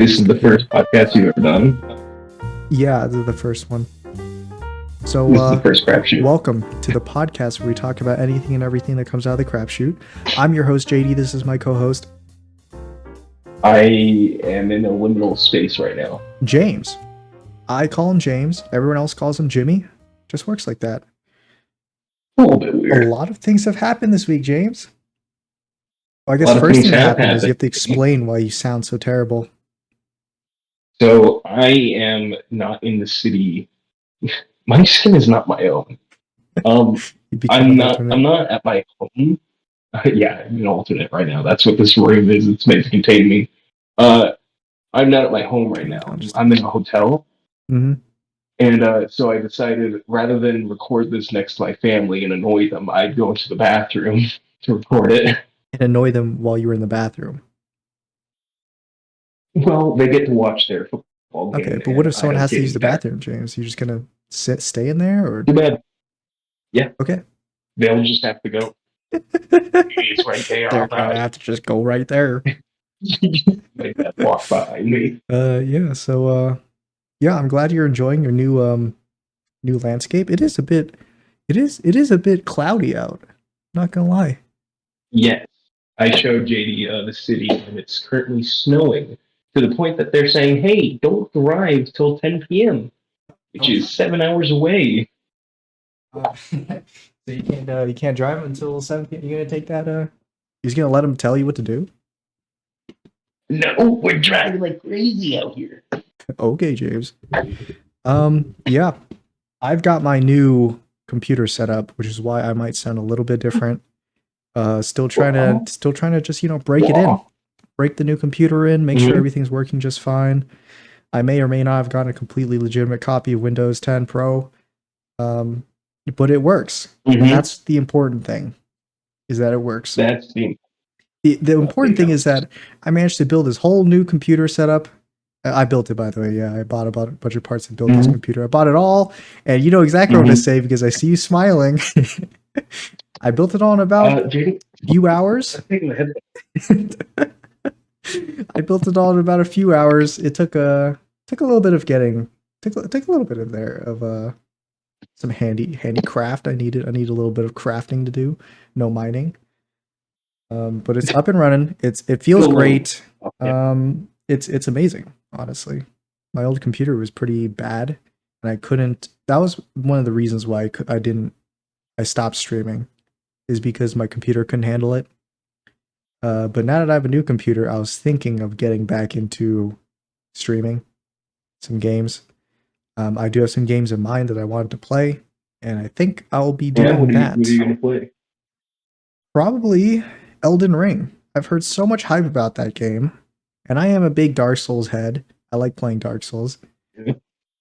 This is the first podcast you've ever done. Yeah, this is the first one. So, This is the first crapshoot. welcome to the podcast where we talk about anything and everything that comes out of the crapshoot. I'm your host, JD. This is my co-host, I am in a liminal space right now. James. I call him James. Everyone else calls him Jimmy. Just works like that. A little bit A weird. lot of things have happened this week, James. Well, I guess A lot the of first things thing that have happened is you have to happened. explain why you sound so terrible. So I am not in the city. My skin is not my own. You become I'm an not. alternate. I'm not at my home. Yeah, I'm an alternate right now. That's what this room is. It's meant to contain me. I'm not at my home right now. I'm in a hotel. Mm-hmm. And so I decided, rather than record this next to my family and annoy them, I'd go into the bathroom to record it. And annoy them while you were in the bathroom. Well, they get to watch their football game. Okay, but what if and I someone don't has to get use the any better. bathroom, James? You just gonna stay in there, or Too bad. Yeah, okay? they'll just have to go. It's right there. They're All gonna right. have to just go right there. Make that walk behind me. Yeah. So, yeah, I'm glad you're enjoying your new landscape. It is a bit cloudy out. Not gonna lie. Yes, I showed JD the city, and it's currently snowing to the point that they're saying, "Hey, don't drive till 10 p.m." which is 7 hours away. So you can't drive until 7 p.m. You're gonna take that. You're just gonna let them tell you what to do. No, we're driving like crazy out here. Okay, James. Yeah, I've got my new computer set up, which is why I might sound a little bit different. Still trying to just break it in, break the new computer in, make sure everything's working just fine. I may or may not have gotten a completely legitimate copy of Windows 10 Pro, but it works. And that's the important thing, is that it works. That's the important thing is that I managed to build this whole new computer setup. I built it, by the way. Yeah, I bought a bunch of parts and built this computer. I bought it all, and you know exactly what to say because I see you smiling. I built it all in about a few hours. I built it all in about a few hours. It took a little bit of took a little bit of some handy craft. I need a little bit of crafting to do. No mining. But it's up and running. It feels great. It's amazing, honestly. My old computer was pretty bad, and I couldn't. That was one of the reasons why I stopped streaming, is because my computer couldn't handle it. But now that I have a new computer, I was thinking of getting back into streaming some games. I do have some games in mind that I wanted to play, and I think I'll be doing that. What are you going to play? Probably Elden Ring. I've heard so much hype about that game, and I am a big Dark Souls head. I like playing Dark Souls,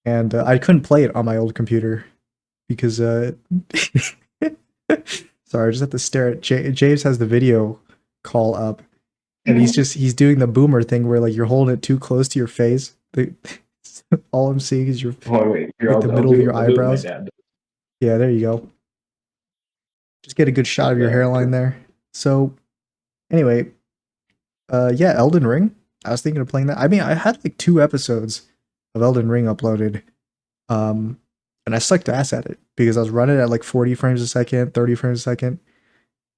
and I couldn't play it on my old computer because sorry, I just have to stare at James has the video call up, and he's doing the boomer thing where like you're holding it too close to your face. All I'm seeing is the middle of your eyebrows. Yeah, there you go. Just get a good shot of your hairline there. So, anyway, yeah, Elden Ring. I was thinking of playing that. I mean, I had like 2 episodes of Elden Ring uploaded, and I sucked ass at it because I was running at like 40 frames a second, 30 frames a second,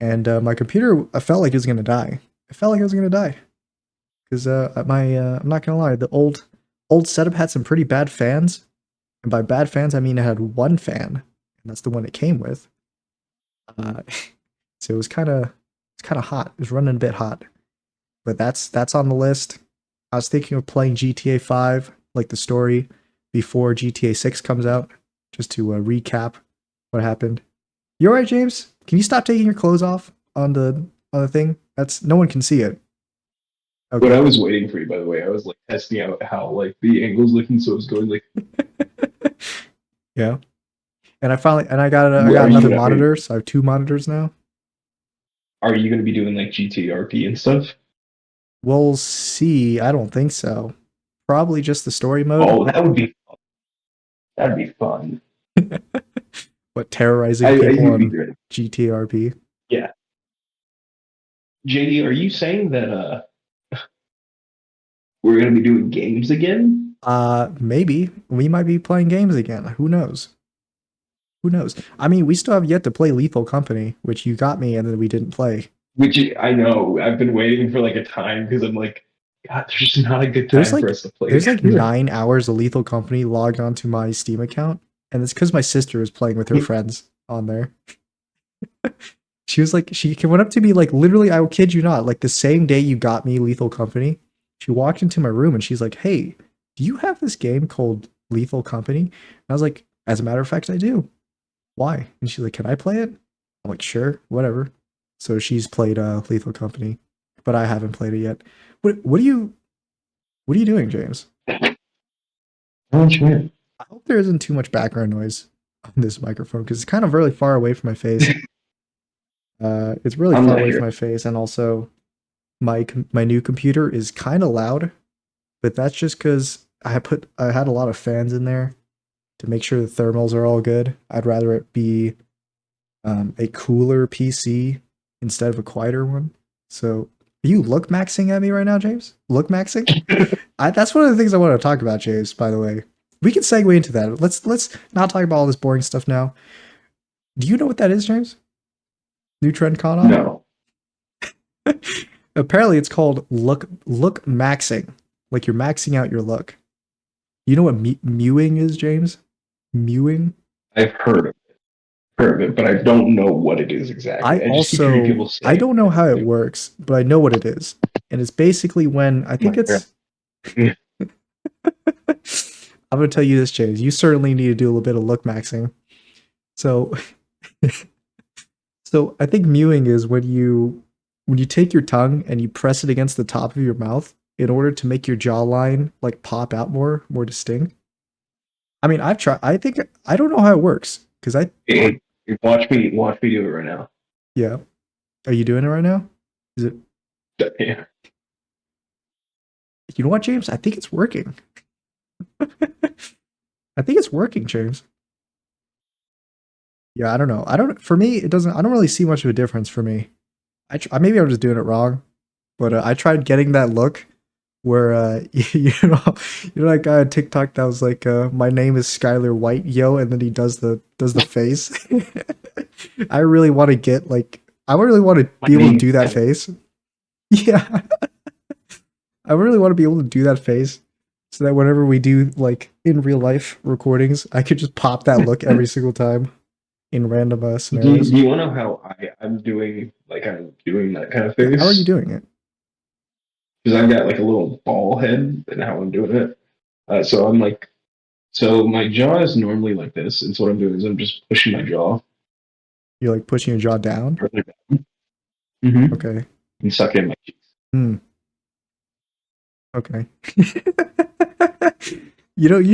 and my computer, I felt like it was gonna die. Because I'm not gonna lie, the old setup had some pretty bad fans, and by bad fans I mean it had one fan, and that's the one it came with. So it was kind of hot. It was running a bit hot, but that's on the list. I was thinking of playing GTA 5, like the story, before GTA 6 comes out, just to recap what happened. You alright, James? Can you stop taking your clothes off on the thing? That's no one can see it. Okay. When I was waiting for you, by the way, I was like testing out how like the angle's looking, so it was going like. Yeah, and I got another monitor, so I have 2 monitors now. Are you going to be doing like GTRP and stuff? We'll see. I don't think so. Probably just the story mode. Oh, that would be fun. That'd be fun. What, terrorizing people on GTRP? Yeah. JD, are you saying that we're gonna be doing games again. Maybe we might be playing games again. Who knows? Who knows? I mean, we still have yet to play Lethal Company, which you got me and then we didn't play. Which I know I've been waiting for like a time because I'm like, God, there's just not a good There's time for like us to play. there's like together. 9 hours of Lethal Company logged onto my Steam account, and it's because my sister was playing with her friends on there. She was like, she went up to me like literally, I will kid you not, like the same day you got me Lethal Company, she walked into my room and she's like, "Hey, do you have this game called Lethal Company?" And I was like, "As a matter of fact, I do. Why?" And she's like, "Can I play it?" I'm like, "Sure, whatever." So she's played Lethal Company, but I haven't played it yet. What are you doing, James? Oh, shit. I hope there isn't too much background noise on this microphone because it's kind of really far away from my face. It's really I'm far not away here. from my face, and also my new computer is kind of loud, but that's just because I had a lot of fans in there to make sure the thermals are all good. I'd rather it be a cooler PC instead of a quieter one. So, are you look maxing at me right now, James? Look maxing? That's one of the things I want to talk about, James. By the way, we can segue into that. Let's not talk about all this boring stuff now. Do you know what that is, James? New trend caught on? No. Apparently, it's called look maxing. Like you're maxing out your look. You know what mewing is, James? Mewing. I've heard of it, but I don't know what it is I exactly. I just keep hearing also people I say don't know how it works, but I know what it is, and it's basically when I think my it's. God. I'm gonna tell you this, James. You certainly need to do a little bit of look maxing. So, so I think mewing is when you take your tongue and you press it against the top of your mouth in order to make your jawline like pop out more distinct. I mean, I've tried. I think I don't know how it works because Hey, watch me do it right now. yeah. Are you doing it right now? Is it? Yeah. You know what, James? I think it's working. I think it's working, James. Yeah, I don't know. I don't. For me, it doesn't. I don't really see much of a difference for me. Maybe I'm just doing it wrong, but I tried getting that look where you know that guy on TikTok that was like, "My name is Skylar White, yo," and then he does the face. I really want to get like I really want to My be able to name. do that face. Yeah, I really want to be able to do that face so that whenever we do like in real life recordings, I could just pop that look every single time in random Do scenarios. you want to know how I'm doing? Like I'm doing that kind of Yeah, how are you face doing it? because I've got like a little ball head and how I'm doing it. So I'm like, so my jaw is normally like this, and so what I'm doing is I'm just pushing my jaw You're like pushing your jaw down. further down, mm-hmm, Okay. and suck in my cheeks. Hmm. Okay. You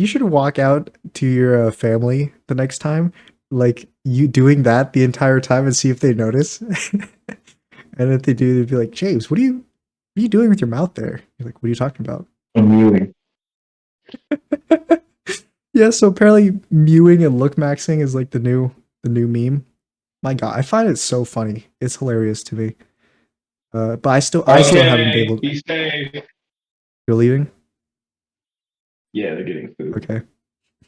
should walk out to your family the next time, like you doing that the entire time and see if they notice. And if they do, they'd be like, "James, what are you doing with your mouth there?" You're like, "What are you talking about?" I'm mewing. Yeah, so apparently mewing and look maxing is like the new meme. My God, I find it so funny. It's hilarious to me. But I still haven't been Okay, able. be safe. You're leaving? Yeah, they're getting food, Okay.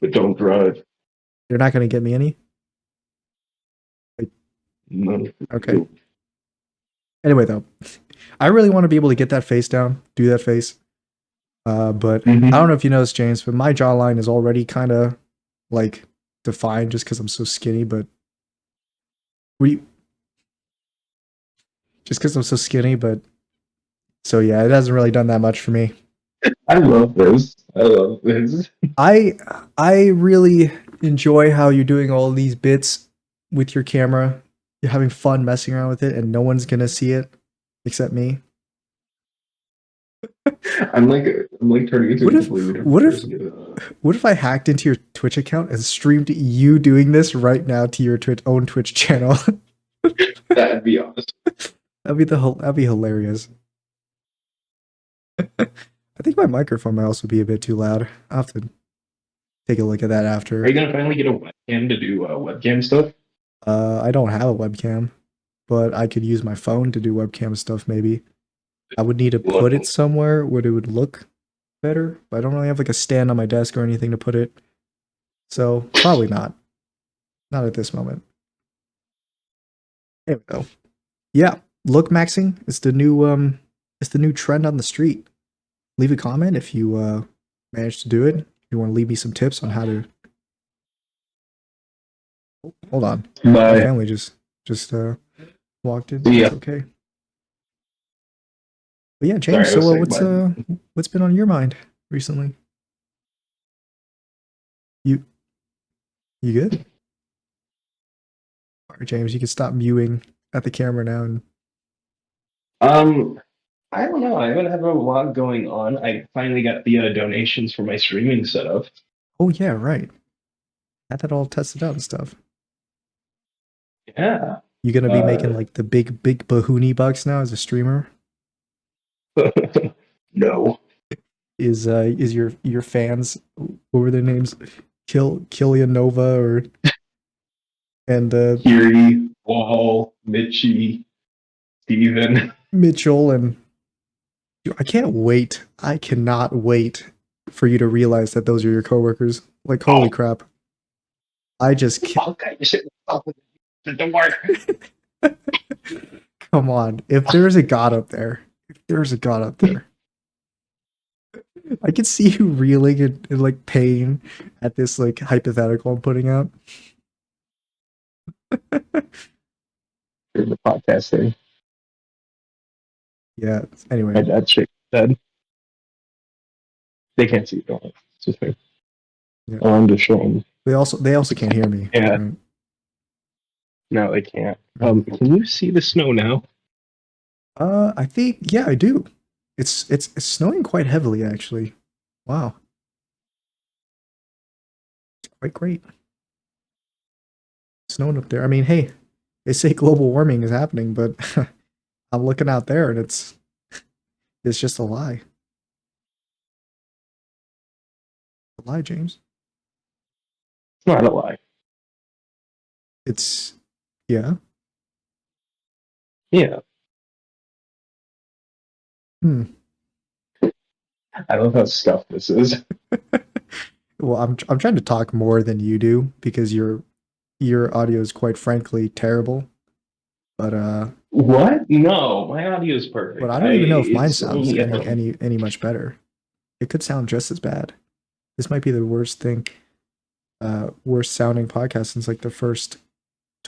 but don't drive. You're not gonna get me any? Like, No. okay. Anyway, though, I really want to be able to get that face down, do that face. But I don't Mm-hmm. know if you noticed, James, but my jawline is already kind of like defined just because I'm so skinny. But we just because I'm so skinny, but so yeah, it hasn't really done that much for me. I love this. I love this. I I really enjoy how you're doing all these bits with your camera. You're having fun messing around with it, and no one's gonna see it except me. I'm like turning into What a if completely different what if person. what if I hacked into your Twitch account and streamed you doing this right now to your own Twitch channel? That'd be awesome. That'd be hilarious. I think my microphone might also be a bit too loud. I'll have to take a look at that Are after. you gonna finally get a webcam to do webcam stuff? I don't have a webcam, but I could use my phone to do webcam stuff maybe. I would need to put it Looking. somewhere where it would look better, but I don't really have like a stand on my desk or anything to put it. So probably not. Not at this moment. There we go. Yeah, look maxing is the new trend on the street. Leave a comment if you manage to do it. If you want to leave me some tips on how to. Hold on, my Bye. family just walked in. See ya. It's okay. But yeah, Sorry, James. I So was saying bye. what's been on your mind recently? You you good? All right, James. You can stop mewing at the camera now. And Um, I don't know. I haven't had a lot going on. I finally got the donations for my streaming setup. oh yeah, right. Had that all tested out and stuff. Yeah. You gonna be making Uh, like the big Bahuni bucks now as a streamer? no. Is your fans, what were their names? Killian Nova or and Kiri, Wall, Mitchie, Steven. Mitchell and I can't wait. I cannot wait for you to realize that those are your coworkers. Like holy Oh, crap. I just fuck. I just hit myself with the door. come on. If there's a god up there, if there's a god up there. I can see you reeling in like pain at this like hypothetical I'm putting out. Here's the podcast thing. Yeah. Anyway, My dad shake his head. They can't see it. Don't. It's just me. yeah. Oh, I'm just showing. They also can't hear me. Yeah. Right? No, they can't. Right. Can you see the snow now? I think yeah, I do. It's snowing quite heavily actually. Wow, it's quite great. Snowing up there. I mean, hey, they say global warming is happening, but I'm looking out there and it's just a lie. A lie, James. It's not a lie. It's yeah. Yeah. Hmm. I love how stuffed this is. Well, I'm trying to talk more than you do because your audio is quite frankly terrible. But What? No, my audio is perfect. I don't even know if mine It's sounds only any much better. It could sound just as bad. This might be the worst thing, worst sounding podcast since like the first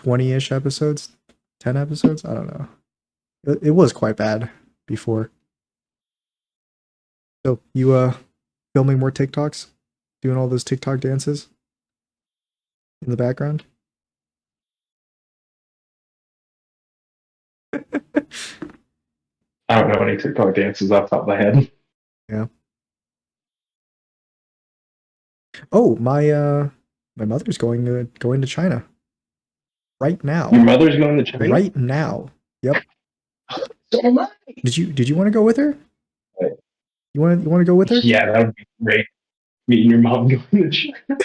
20-ish episodes, 10 episodes. I don't know. It was quite bad before. So you filming more TikToks, doing all those TikTok dances in the background. I don't know any TikTok dances off the top of my head. Yeah. Oh, my mother's going to China right Your now. mother's going to China? Right now. Yep. So am I. Did you want to go with her? You want to go with her? Yeah, that would be great. Meeting your mom going to China.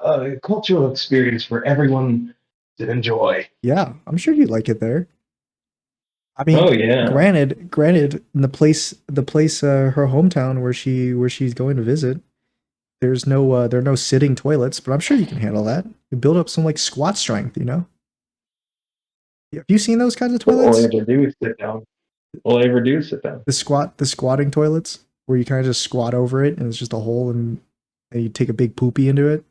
A cultural experience for everyone to enjoy. Yeah, I'm sure you'd like it there. I Oh mean, yeah. granted, in the place, her hometown where she's going to visit, there are no sitting toilets, but I'm sure you can handle that. You build up some like squat strength, you know. Have you seen those kinds of All I toilets? ever do is sit down. All I ever do is sit down. The squatting toilets where you kind of just squat over it and it's just a hole and you take a big poopy into it.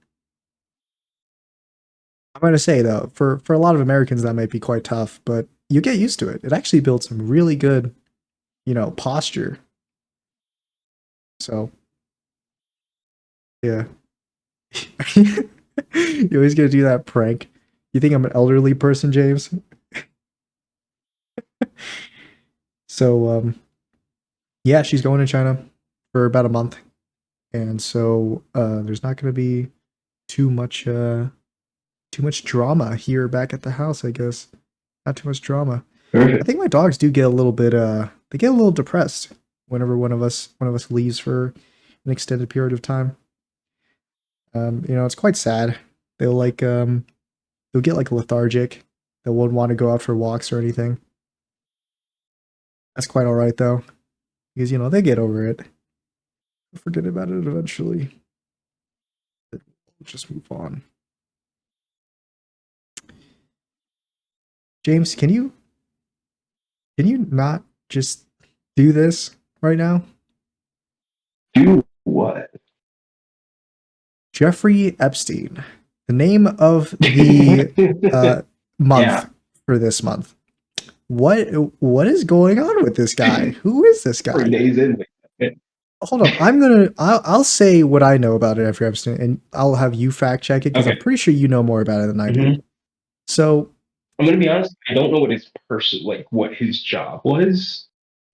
I'm gonna say though, for a lot of Americans that might be quite tough, but you get used to it. It actually builds some really good, posture. So yeah. You always gonna do that prank. You think I'm an elderly person, James? So yeah, she's going to China for about a month. And so there's not gonna be too much drama here back at the house, I guess. Not too much drama. I Perfect. think my dogs do get a little bit they get a little depressed whenever one of us leaves for an extended period of time. It's quite sad. They'll like they'll get like lethargic. They won't want to go out for walks or anything. That's quite all right though, because they get over it. Forget about it eventually. Just move on. James, can you not just do this right now? Do what? Jeffrey Epstein, the name of the month Yeah, for this month. What is going on with this guy? Who is this 3 days guy? in. Hold on, I'll say what I know about it after Epstein, and I'll have you fact check it because I'm Okay. pretty sure you know more about it than I do. hmm So, I'm gonna be honest. I don't know what his what his job was.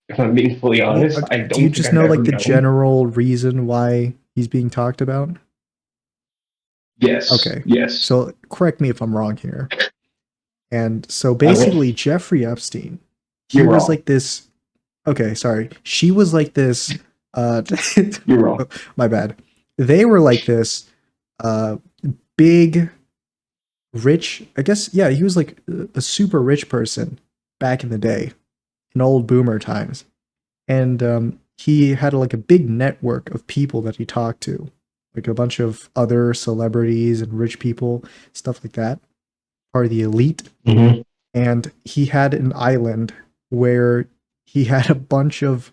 If I'm being fully well, honest, I do you don't think just I've know ever like the known. general reason why he's being talked about? Yes, Okay, yes. so correct me if I'm wrong here. And so I will. basically, Jeffrey Epstein, he You're was wrong. like this. Okay, sorry. She was like this. Uh, You're wrong. my bad. They were like this. Uh, big, rich. I guess yeah. He was like a super rich person back in the day, in old boomer times, and he had like a big network of people that he talked to, like a bunch of other celebrities and rich people, stuff like that. Part of the elite, hmm and he had an island where he had a bunch of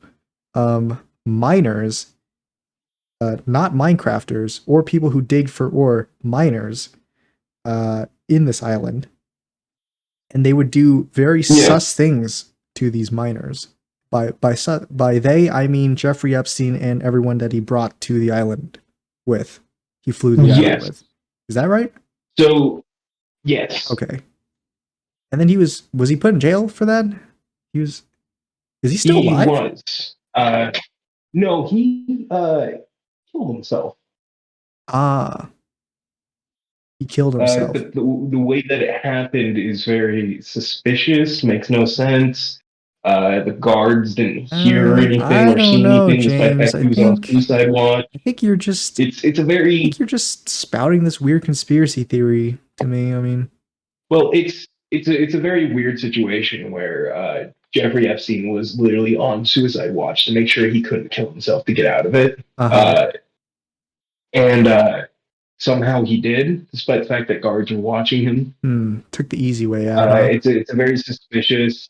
miners, not Minecrafters or people who dig for ore, miners in this island, and they would do very Yeah. sus things to these miners. By they, I mean Jeffrey Epstein and everyone that he brought to the island with. He flew the island Yes. with. Is that right? So yes, Okay. And then was he put in jail for that? He was. Is he still he alive? was. No, he killed himself. Ah, he killed himself. The way that it happened is very suspicious, makes no sense. The guards didn't hear anything I or don't see know, anything, despite the James. fact he was on suicide watch. I think you're just It's a I think very you're just spouting this weird conspiracy theory to me. I mean, well, it's a very weird situation where Jeffrey Epstein was literally on suicide watch to make sure he couldn't kill himself to get out of it, uh-huh. uh, and somehow he did, despite the fact that guards were watching him. Took the easy way out, huh? It's a very suspicious.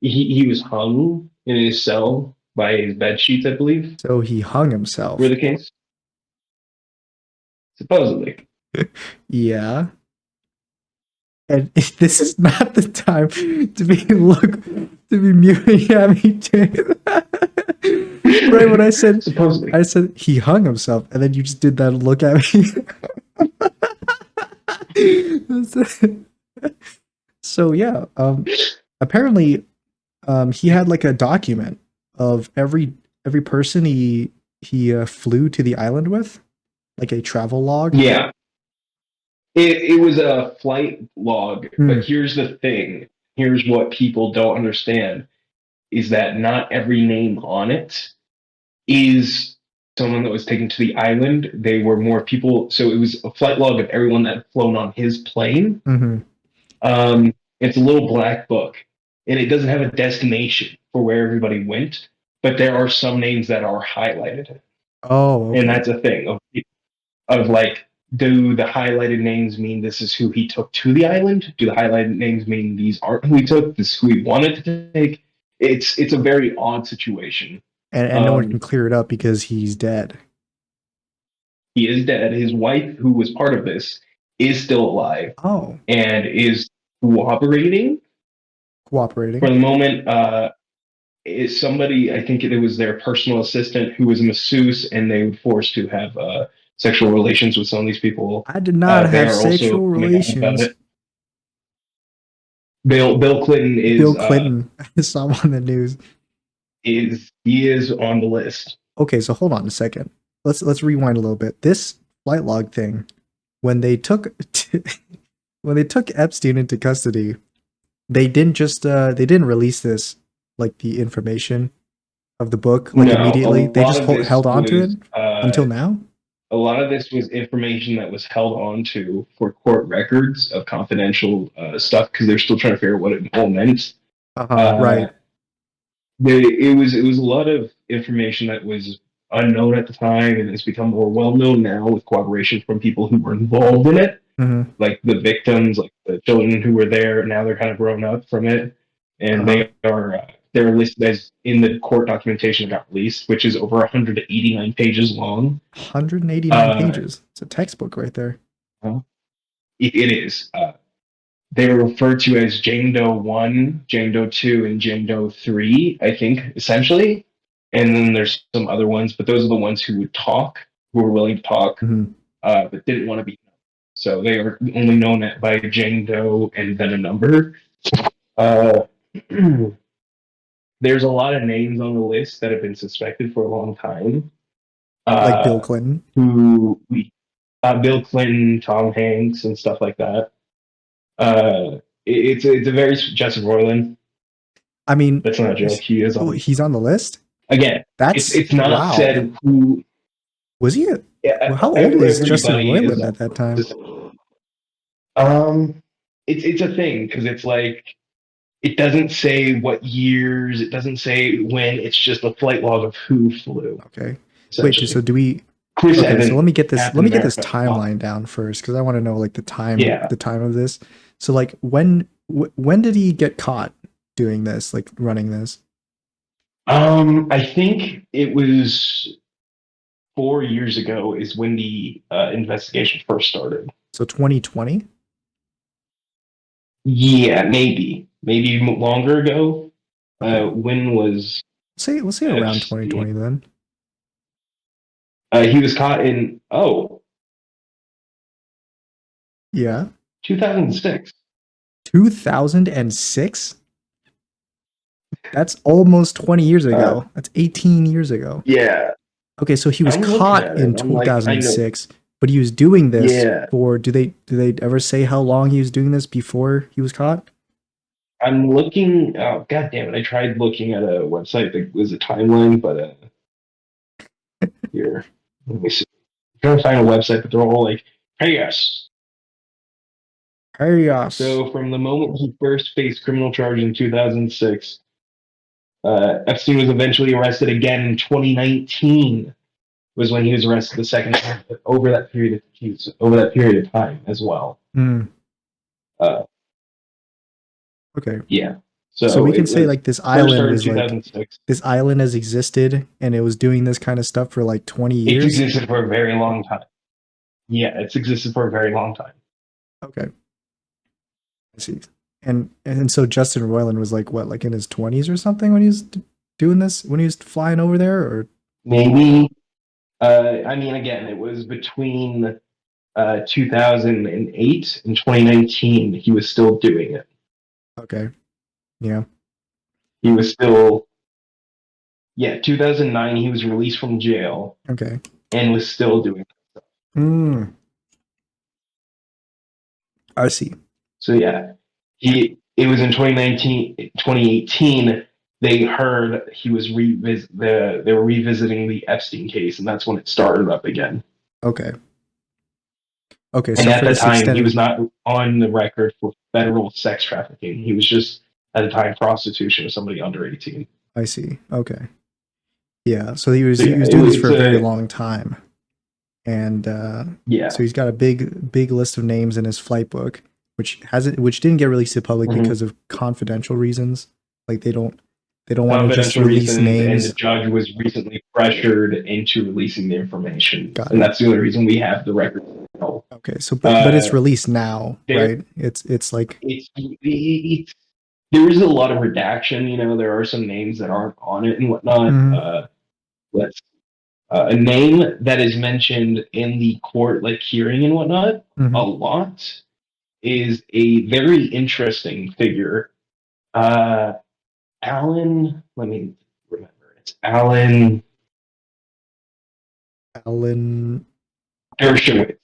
He was hung in his cell by his bed sheets, I believe, So he hung were himself. the case. Supposedly. Yeah. And this is not the time to be muting at me, James. Right when Supposedly. I said he hung himself, and then you just did that look at me. So yeah, apparently, he had like a document of every person he flew to the island with, like a travel log. Yeah. It was a flight log, Hmm. but here's the thing. Here's what people don't understand is that not every name on it is someone that was taken to the island. They were more people. So it was a flight log of everyone that had flown on his plane. Mm-hmm. It's a little black book, and it doesn't have a destination for where everybody went, but there are some names that are highlighted, Oh, and okay. that's a thing of like, do the highlighted names mean this is who he took to the island? Do the highlighted names mean these aren't who he took? This is who he wanted to take? It's a very odd situation. And no one can Um, clear it up because he's dead. he is dead. His wife, who was part of this, is still alive Oh, and is cooperating for cooperating. the moment. Is somebody, I think it was their personal assistant who was a masseuse, and they were forced to have sexual relations with some of these people. I did not They have are also sexual coming out about relations. it. Bill Clinton Bill Clinton. I saw him on the news. is on the list. Okay, so hold on a second. Let's rewind a little bit. This flight log thing, when they took when they took Epstein into custody, they didn't release this like the information of the book like No, a immediately. They lot just of this held on to it was until now. information that was held on to for court records of confidential stuff because they're still trying to figure out what it all meant. Uh-huh, Uh, right. it was a lot of information that was unknown at the time, and it's become more well known now with cooperation from people who were involved in it, Mm-hmm. like the victims, like the children who were there. Now they're kind of grown up from it, and Uh-huh. they're listed as in the court documentation that got released, which is over 189 pages long. 189 Uh, pages. It's a textbook right there. it is. They're referred to as Jane Doe 1, Jane Doe 2, and Jane Doe 3, I think, essentially. And then there's some other ones, but those are the ones who would talk, who were willing to talk, Mm-hmm. but didn't want to be known. So they are only known by Jane Doe and then a number. Uh, there's a lot of names on the list that have been suspected for a long time. Like Bill Uh, Clinton. who Bill Clinton, Tom Hanks, and stuff like that. It's a very Jesse Roiland. I mean, That's not a joke. He is on. he's on the list. Again, it's That's it's not wow. said who. Was he? Yeah, How old was Justin everybody is Roiland at that time? um. It's a thing because it's like it doesn't say what years. It doesn't say when. It's just a flight log of who flew. Okay. Wait. So Essentially, do we? Chris Okay. So Evans, let me get this. Let Captain me get this America. timeline down first because I want to know like the time. Yeah. The time of this. So like when did he get caught doing this? Like running this? I think it was 4 years ago is when the investigation first started. So 2020. Yeah, maybe longer ago. Okay. When was Let's say around Epstein? 2020 then. He was caught in Yeah. 2006. 2006. That's almost 20 years Uh, ago. That's 18 years ago. yeah, Okay, so he was I'm looking caught at in it. I'm like, I know. 2006, but he was doing this Yeah, for do they ever say how long he was doing this before he was caught? I'm looking. Oh, God damn it! I tried looking at a website that was a timeline, but here, let me see. I'm trying to find a website, but they're all like, "Hey, yes." Chaos. So from the moment he first faced criminal charges in 2006, Epstein was eventually arrested again in 2019. Was when he was arrested the second time. But over that period of time as well. Hmm. Uh, Okay. yeah. So So we can it say was like this first island started in was like 2006. this island has existed and it was doing this kind of stuff for like 20 It's years. existed for a very long time. Yeah, it's existed for a very long time. Okay. I see. And so Justin Roiland was like what, like in his 20s or something when he was doing this, when he was flying over there or Maybe. I mean, again, it was between 2008 and 2019. He was still doing it. okay. Yeah. He was still. Yeah, 2009. He was released from jail Okay. and was still doing it. Hmm. I see. So yeah, it was in 2018. They heard he was they were revisiting the Epstein case, and that's when it started up again. Okay. Okay, And so at for the this time, he was extended not on the record for federal sex trafficking. He was just at the time prostitution of somebody under 18. I see. Okay. Yeah, so So he yeah, was doing this it's for a very a long time. And yeah. so he's got a big list of names in his flight book, which didn't get released to the public Mhm. because of confidential reasons. Like they don't want to just Confidential release reasons, and the names. judge was recently pressured into releasing the information, Got and it. that's the only reason we have the record. Okay, so but it's Uh, released now, there, right? It's like it's there is a lot of redaction. You know, there are some names that aren't on it and whatnot. mhm, Let's a name that is mentioned in the court, like hearing and whatnot, a mhm. lot is a very interesting figure. Uh, Alan, let me remember. It's Alan Alan Dershowitz.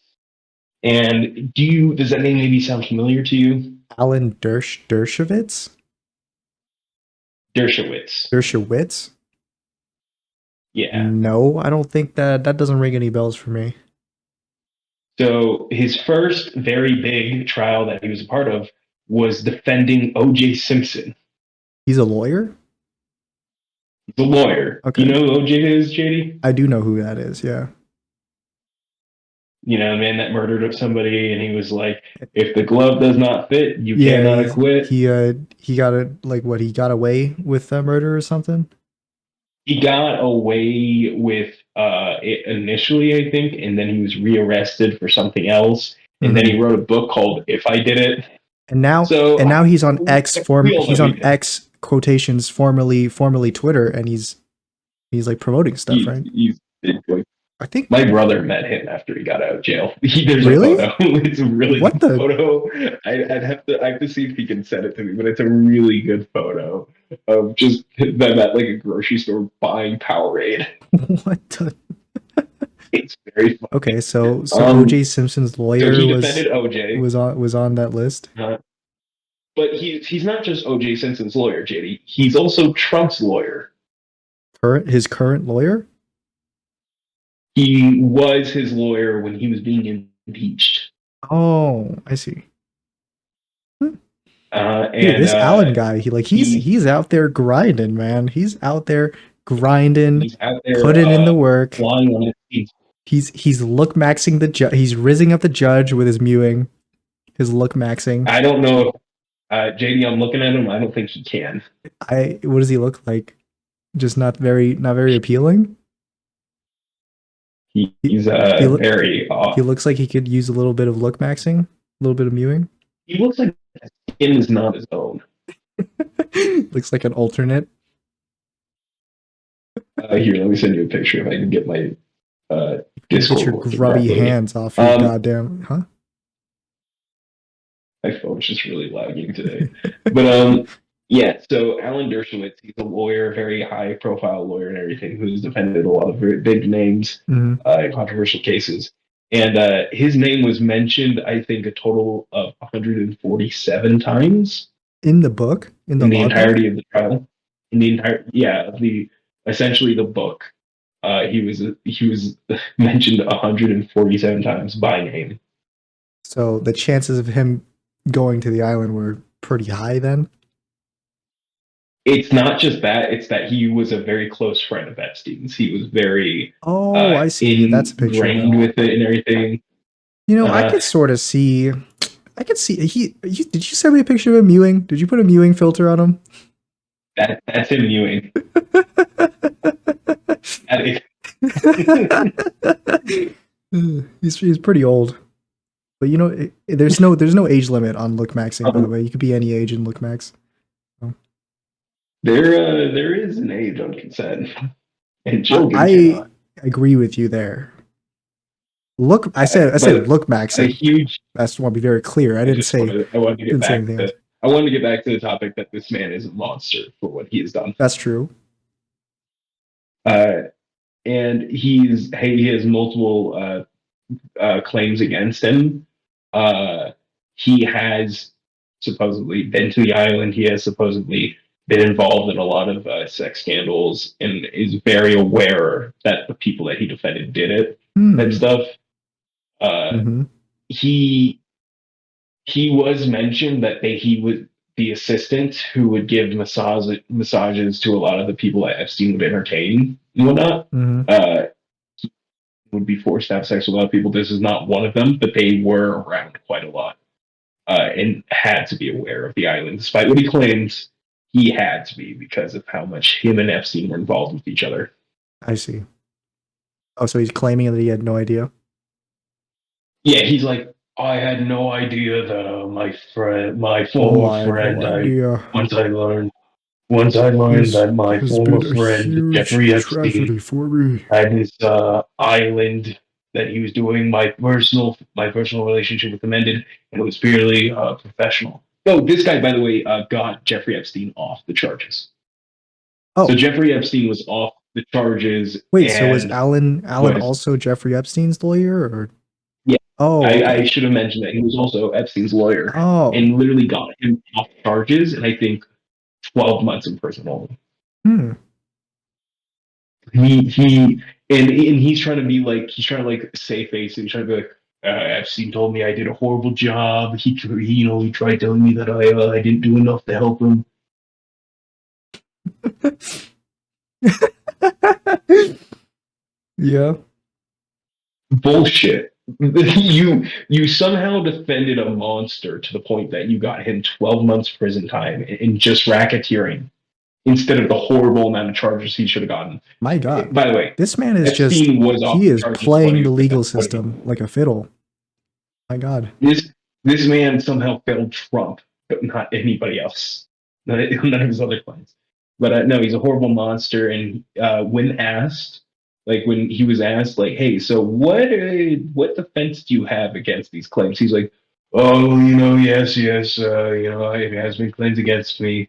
And does that name maybe sound familiar to you? Alan Dershowitz? Dershowitz. Dershowitz? Yeah. No, I don't think that doesn't ring any bells for me. So his first very big trial that he was a part of was defending O.J. Simpson. He's a lawyer? He's a lawyer. Okay. You know who OJ is, JD? I do know who that is. Yeah. You know, the man that murdered somebody, and he was like, "If the glove does not fit, you Yeah, cannot acquit." he got it like what he got away with murder or something. He got away with it initially, I think, and then he was rearrested for something else, and then Hmm. he wrote a book called "If I Did It." So And now he's on we all know he's he on did. X quotations formerly Twitter, and he's like promoting stuff, right? He's like, I think my brother met him after he got out of jail. There's a really? photo. It's a really What good the photo. I have to see if he can send it to me, but it's a really good photo of just them at like a grocery store buying Powerade. what the It's very Okay, funny. so OJ Simpson's So lawyer he defended OJ, was on that list. but he's not just OJ Simpson's lawyer, JD. He's also Trump's lawyer. His current lawyer? He was his lawyer when he was being impeached. Oh, I see. Hmm. Dude, And this Allen guy, he he's out there grinding, man. He's out there grinding, he's out there putting in the work. flying on his feet. He's look maxing the judge. He's rizzing up the judge with his mewing, his look maxing. I don't know if JD. I'm looking at him. I don't think he can. What does he look like? Just not very appealing. He He's he, look, very he off. looks like he could use a little bit of look maxing, a little bit of mewing. He looks like his skin is not his own. Looks like an alternate. Here, let me send you a picture if I can get my Get Discord your working grubby properly. hands off your goddamn, huh? My phone's just really lagging today. But yeah, so Alan Dershowitz, he's a lawyer, very high profile lawyer and everything, who's defended a lot of very big names Mhm. in controversial cases. And his name was mentioned, I think, a total of 147 times In the book, in the in the logbook. entirety of the trial. In the entire, yeah, essentially the book. He was mentioned 147 times by name. So the chances of him going to the island were pretty high then. It's not just that; it's that he was a very close friend of Epstein's. He was very Oh, I see. That's a picture of ingrained him. with it and everything. You know, I Uh, could sort of see. I could see. Did you send me a picture of him mewing? Did you put a mewing filter on him? that's him Ewing. He's pretty old, but you know, there's no age limit on look maxing. By the way, you could be any age in look max. So, there is an age on consent, and children I cannot. agree with you there. I But said look a maxing. huge. I just want to be very clear. I wanted to get Didn't say back anything else. to. I wanted to get back to the topic that this man is a monster for what he has done. That's true. Uh, and he has multiple claims against him. Uh, he has supposedly been to the island. He has supposedly been involved in a lot of sex scandals and is very aware that the people that he defended did it and stuff. Mm-hmm. He was mentioned that he was the assistant who would give massages to a lot of the people that Epstein would entertain and whatnot. Mm-hmm. Would be forced to have sex with a lot of people. This is not one of them, but they were around quite a lot and had to be aware of the island. Despite what he claims, he had to be because of how much him and Epstein were involved with each other. I see. Oh, so he's claiming that he had no idea. Yeah, he's like, I had no idea that my former I had friend, no idea. once I learned This that my has former been a friend huge Jeffrey Epstein tragedy for me. had this island that he was doing. My personal relationship with him ended, and it was purely professional. Oh, this guy, by the way, got Jeffrey Epstein off the charges. So Oh, Jeffrey Epstein was off the charges, wait. So was and Allen was also Jeffrey Epstein's lawyer, or? yeah. Oh, I okay. should have mentioned that he was also Epstein's lawyer, Oh, and literally got him off charges, and I think 12 months in prison only. hmm. He and he's trying to be like save face. He's trying to be like, Epstein told me I did a horrible job. He tried telling me that I didn't do enough to help him. Yeah. Bullshit. You somehow defended a monster to the point that you got him 12 months prison time in just racketeering instead of the horrible amount of charges he should have gotten. My God. By the way, This man is just, Epstein was off he the is charges playing 20 the legal years ago. system like a fiddle. My God. This man somehow failed Trump, but not anybody else. None of his other clients. But no, he's a horrible monster. And when asked, like when he was asked, like, "Hey, so what defense do you have against these claims?" He's like, "Oh, yes, yes, it has been claims against me.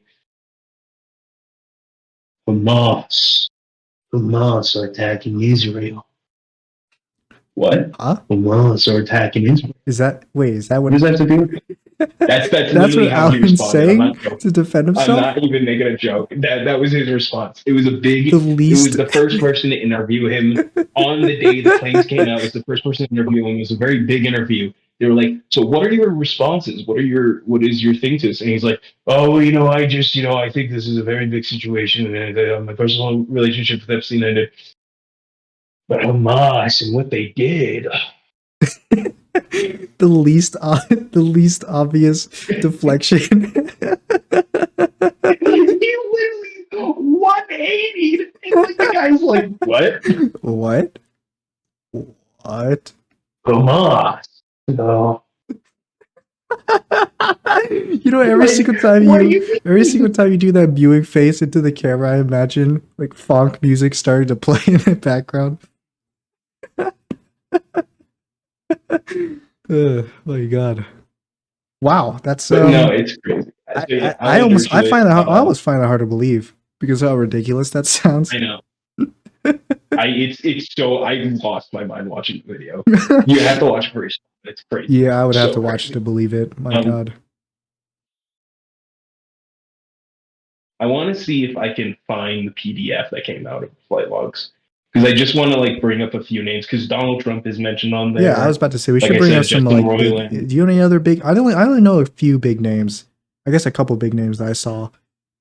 Hamas, Hamas are attacking Israel. What? Huh? Hamas are attacking Israel. Is that, wait, is that What what, does that have to do with it?" That's that's literally what how he Alan's responded. I'm saying not joking. to defend I'm himself? not even making a joke. That was his response. It was a The big. It was least, the first person to interview him on the day the claims came out. It was the first person to interview him. It was a very big interview. They were like, "So, what are your responses? What is your thing to this?" And he's like, "Oh, well, I just, I think this is a very big situation, and my personal relationship with Epstein ended, but Hamas and what they did." the least obvious deflection. He literally 180, and like the guy's like, "What? What? What? Hamas? No." Every Like, single time what do you, you every single mean? time you do that Buick face into the camera, I imagine like funk music starting to play in the background. My God! Wow, that's But no, it's crazy. So, yeah, I Alan almost, Dershowitz. I almost find it hard to believe because of how ridiculous that sounds. I know. It's so I lost my mind watching the video. You have to watch it for yourself. It's crazy. Yeah, I would have So to watch it to crazy. believe it. My Um, God. I want to see if I can find the PDF that came out of flight logs because I just want to like bring up a few names because Donald Trump is mentioned on Yeah, I was there. about to say we Like should I bring up said, some Justin like big. Roiland. Do you know any other big? I only know a few big names. I guess a couple big names that I saw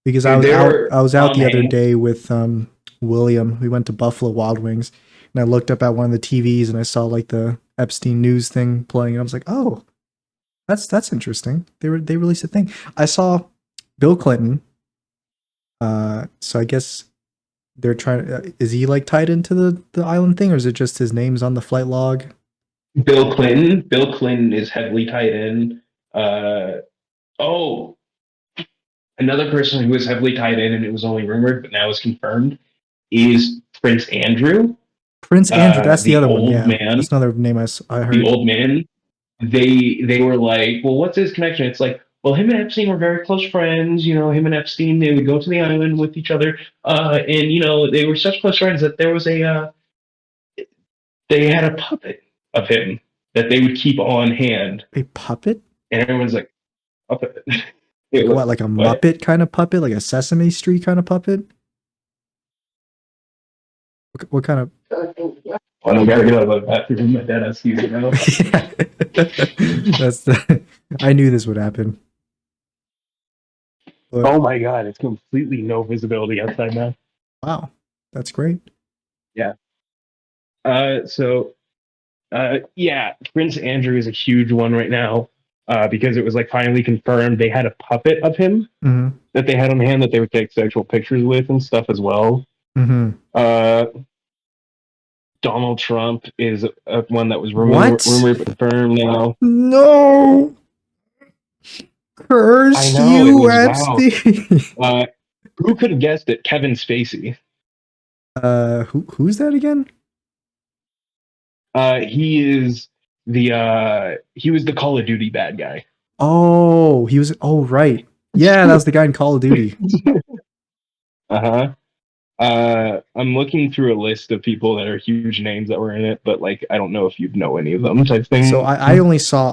because I Dude, was out. there, I was out Tom the other Hanks. day with William. We went to Buffalo Wild Wings, and I looked up at one of the TVs and I saw like the Epstein news thing playing. And I was like, oh, that's interesting. They released a thing. I saw Bill Clinton. So I guess they're trying. Is he like tied into the island thing, or is it just his name's on the flight log? Bill Clinton. Bill Clinton is heavily tied in. Uh, oh, another person who was heavily tied in, and it was only rumored, but now is confirmed, is Prince Andrew, Prince Andrew, that's the the other one. old Yeah, man. that's another name I The heard. old man. They were like, well, what's his connection? It's like, well, him and Epstein were very close friends. Him and Epstein, they would go to the island with each other, and they were such close friends that there was they had a puppet of him that they would keep on hand, A puppet? and everyone's like, puppet. Like what? Like a What? Muppet kind of puppet? Like a Sesame Street kind of puppet? What kind of? I don't gotta get out of the bathroom. My dad has to use it now. That's the. I knew this would happen. But Oh my god, it's completely no visibility outside now. wow, that's great. Yeah. Yeah, Prince Andrew is a huge one right now because it was like finally confirmed they had a puppet of him Mm-hmm. that they had on hand that they would take sexual pictures with and stuff as well. Mm-hmm. Uh, Donald Trump is one that was What? rumored but confirmed now. No! I Curse know it you, was wow. Epstein. Who could have guessed it? Kevin Spacey. Who's that again? He was the Call of Duty bad guy. Oh, he was. Oh, right. Yeah, that was the guy in Call of Duty. Uh-huh. I'm looking through a list of people that are huge names that were in it, but like I don't know if you'd know any of them type So thing. I saw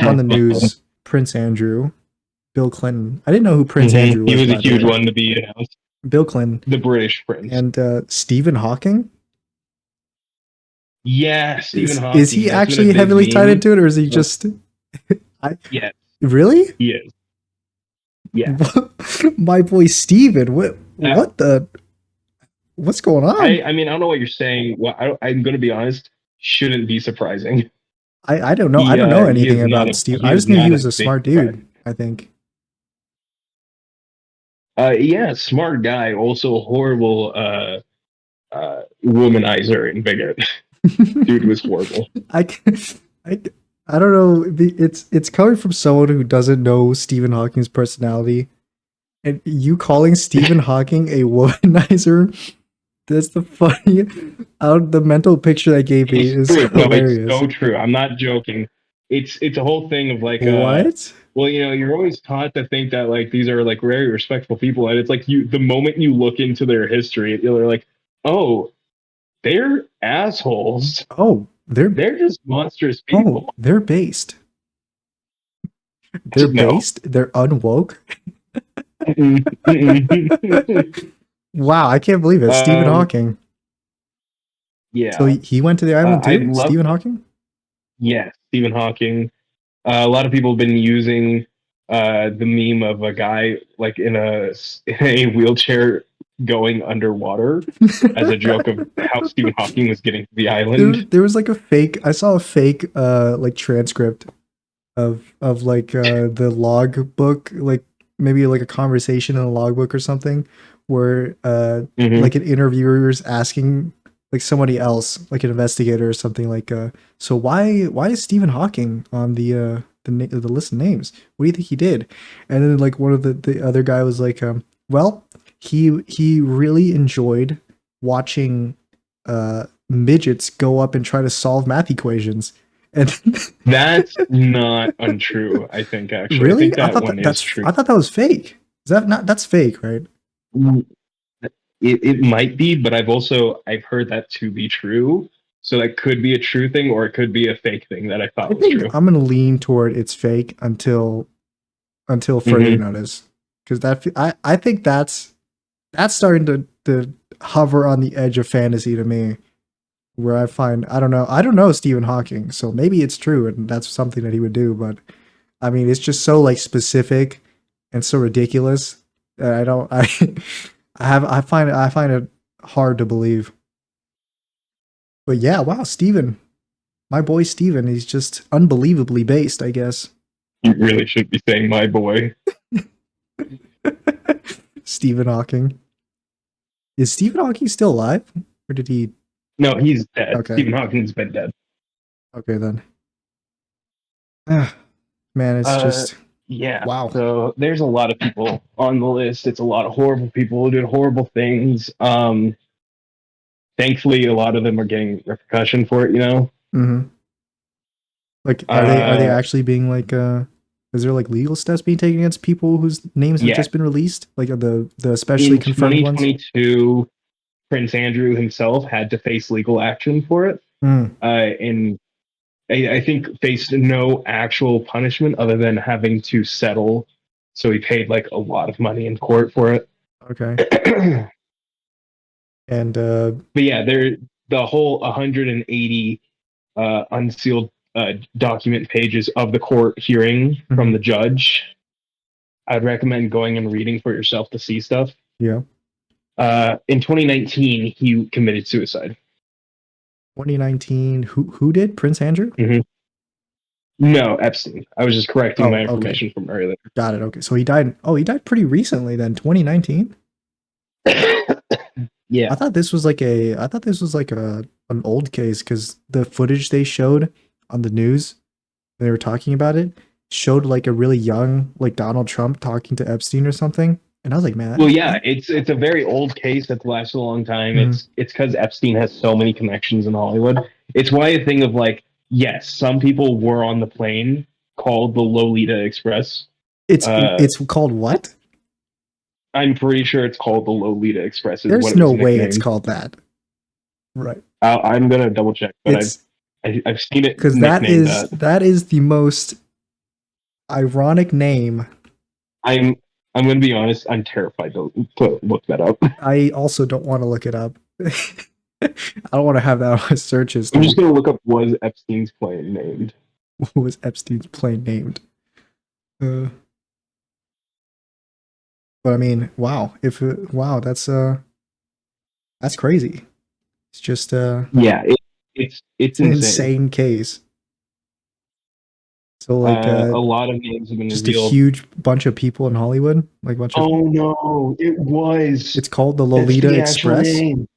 on the news Prince Andrew, Bill Clinton. I didn't know who Prince Andrew He was, was a by the huge way. one to be announced. Bill Clinton The British Prince. and Stephen Hawking. Yeah, Stephen Is he Hawking. That's been a actually big heavily tied meme. into it, or is he just? I Yeah, really? he is. Yeah. My boy Steven, Uh, what the? What's going on? I mean, I don't know what you're saying. Well, I'm going to be honest. Shouldn't be surprising. I don't know. I don't know He is anything not about a Steve. he I is just knew he not a was a big smart threat. dude. I think. Yeah, smart guy. Also horrible womanizer and bigot. Dude was horrible. I, can- I, I don't know. It's coming from someone who doesn't know Stephen Hawking's personality, and you calling Stephen Hawking a womanizer. That's the funny. Out the mental picture that gave me It's is true. No, it's hilarious. so true. I'm not joking. It's a whole thing of like What? well, you're always taught to think that like these are like very respectful people, and it's like you the moment you look into their history, you're like, oh, they're assholes. Oh, They're just monstrous oh, people. they're based. They're No. based. They're unwoke. Mm-mm, mm-mm. Wow, I can't believe it. Stephen um, Hawking. So yeah. he went to the island I too? love Stephen Hawking? yes, Stephen Hawking. A lot of people have been using the meme of a guy like in a wheelchair going underwater as a joke of how Stephen Hawking was getting to the island. There was like a fake I saw a fake like transcript of like the log book, like maybe like a conversation in a logbook or something, where Hmm. like an interviewer is asking like somebody else, like an investigator or something, like so why is Stephen Hawking on the list of names? What do you think he did? And then like one of the other guy was like, well, he really enjoyed watching midgets go up and try to solve math equations. And That's not untrue. I think actually, I really? think that one is true. I thought that was fake. Is that not that's fake, right? Mm, it might be, but I've heard that to be true. So that could be a true thing, or it could be a fake thing that I I thought was think true. I'm gonna lean toward it's fake until further Hmm. notice, because I think that's starting to hover on the edge of fantasy to me, where I don't know Stephen Hawking, so maybe it's true and that's something that he would do, but I mean it's just so like specific and so ridiculous that I don't I find it hard to believe. But yeah, wow, Steven. My boy Steven, he's just unbelievably based, I guess. You really should be saying my boy. Stephen Hawking. Is Stephen Hawking still alive? Or did he No, he's dead. okay. Stephen Hawking's been dead. Okay then. Ah, man, it's Uh, just yeah. wow. So there's a lot of people on the list. It's a lot of horrible people who did horrible things. Thankfully, a lot of them are getting repercussion for it. Mm-hmm. Like are they Uh, actually being like is there like legal steps being taken against people whose names have yeah. just been released? Like the especially In confirmed ones? 2022, Prince Andrew himself had to face legal action for it. Mm, And I think faced no actual punishment other than having to settle. So he paid like a lot of money in court for it. okay. But And yeah, the whole 180 unsealed document pages of the court hearing from mhm, the judge. I'd recommend going and reading for yourself to see stuff. yeah. In 2019, he committed suicide. 2019 who did? Prince Andrew? Mm-hmm. No, Epstein. I was just correcting my Oh, okay. information from earlier. Got it. Okay. So he died. Oh, he died pretty recently then, 2019. Yeah. I thought this was like a an old case because the footage they showed on the news when they were talking about it showed like a really young like Donald Trump talking to Epstein or something. And I was like, Well, man, yeah, it's a very old case that's lasted a long time. mhm. It's because Epstein has so many connections in Hollywood. It's why a thing of like, yes, some people were on the plane called the Lolita Express. Uh, It's called what? I'm pretty sure it's called the Lolita Express is what There's it no was way it's nicknamed. called that. Right. I'm gonna double check, but It's I've seen it because nicknamed that. that is the most ironic name. I'm I'm gonna be honest. I'm terrified to look that up. I also don't want to look it up. I don't want to have that on my search I'm just history. gonna look up was Epstein's plane named. What was Epstein's plane named? Uh, but I mean, wow. If wow, that's That's crazy. It's just Yeah, it's it's an insane. insane case. So like A lot of names have been just a revealed. huge bunch of people in Hollywood, like a bunch of Oh no, it was. it's called the That's Lolita the actual Express. name.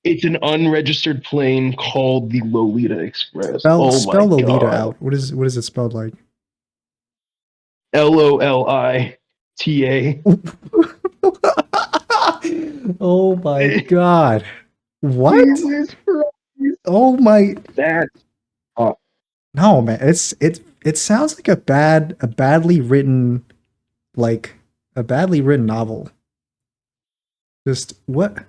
It's an unregistered plane called the Lolita Express. Spell Oh my spell Lolita god. out. What is it spelled like? Lolita. Oh my god. What? Jesus Christ. Oh my That's no man. It sounds like a badly written like a badly written novel. Just what?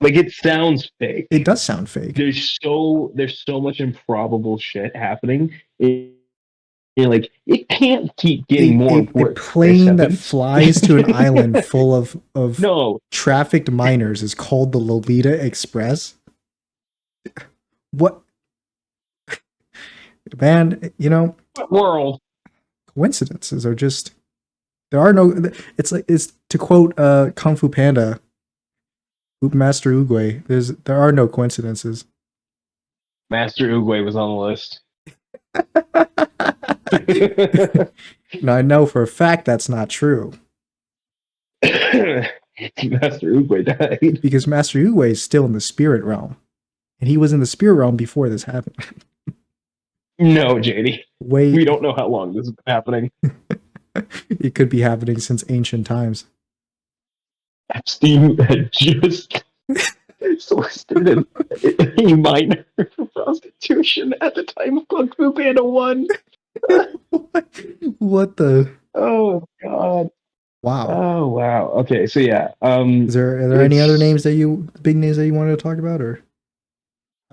like it sounds It fake. does sound fake. There's so much improbable shit happening. Like it can't keep getting more A worse by plane that seconds. flies to an island full of No, trafficked minors is called the Lolita Express. What man, you know, world. coincidences are just there are no it's to quote Kung Fu Panda, Oop Master Oogway, there are no coincidences. Master Oogway was on the list. Now I know for a fact that's not true Master Oogway died. because Master Oogway is still in the spirit realm, and he was in the spirit realm before this happened. No, JD. Way We don't know how long this has been happening. it could be happening since ancient times. Epstein had just solicited a minor for prostitution at the time of Kung Fu Panda 1. What the Oh, God. wow? Oh, wow. Okay, so yeah. Are there any other It's names that you big names that you wanted to talk about, or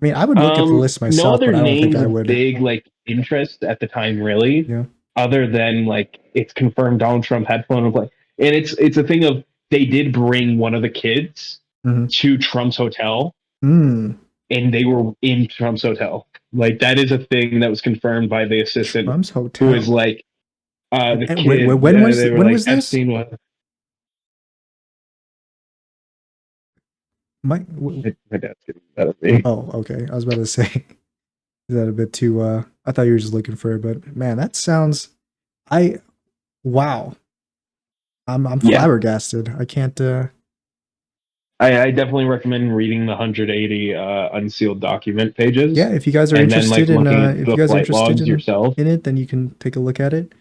I mean, I would look at the list no myself, other but I don't think names I of would. big like interest at the time, really, Yeah. other than like it's confirmed Donald Trump had phone and play. And it's a thing of they did bring one of the kids Mm-hmm. to Trump's hotel Mm. and they were in Trump's hotel. Like that is a thing that was confirmed by the assistant Trump's who is hotel. like the And kid. They were when like was this? Epstein was. My My dad's getting mad at me. oh okay. I was about to say is that a bit too? I thought you were just looking for it, but man, that sounds. I wow. I'm Yeah, flabbergasted. I can't. I definitely recommend reading the 180 unsealed document pages Yeah, if you guys are and then like interested in looking at if you the guys are flight interested logs yourself. in it, then you can take a look at it.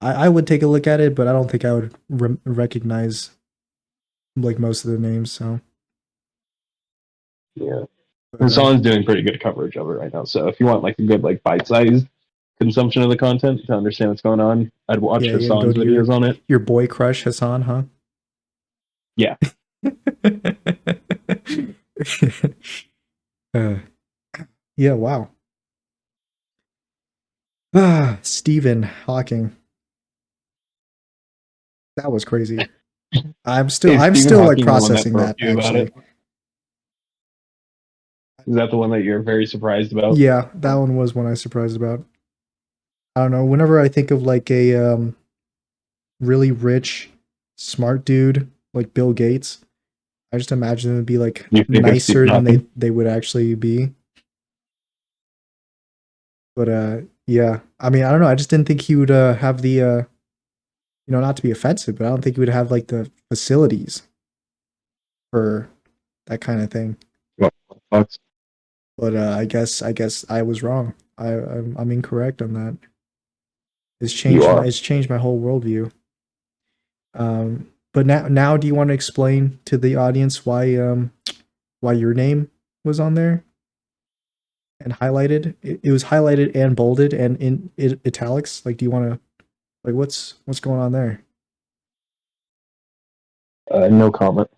I would take a look at it, but I don't think I would recognize like most of the names. So, Yeah. but And Hassan's doing pretty good coverage of it right now. So if you want like a good like bite-sized consumption of the content to understand what's going on, I'd watch yeah, you can go Hassan's to videos on it. your boy crush Hassan, huh? Yeah. uh, yeah, wow. Ah, Stephen Hawking. That was crazy. Is I'm Stephen still like Hawking the one that processing broke that you about actually. it? Is that the one that you're very surprised about? Yeah, that one was one I was surprised about. I don't know. Whenever I think of like a really rich, smart dude like Bill Gates, I just imagine them to be like You think of nicer Stephen than Hawking? they would actually be. But yeah. I mean, I don't know. I just didn't think he would have the not to be offensive, but I don't think he would have like the facilities for that kind of thing. What the fuck? But I guess I was wrong. I'm incorrect on that. You are. It's changed my whole worldview. But now do you want to explain to the audience why your name was on there and highlighted? It was highlighted and bolded and in italics. Like, do you want to like what's going on there? No comment.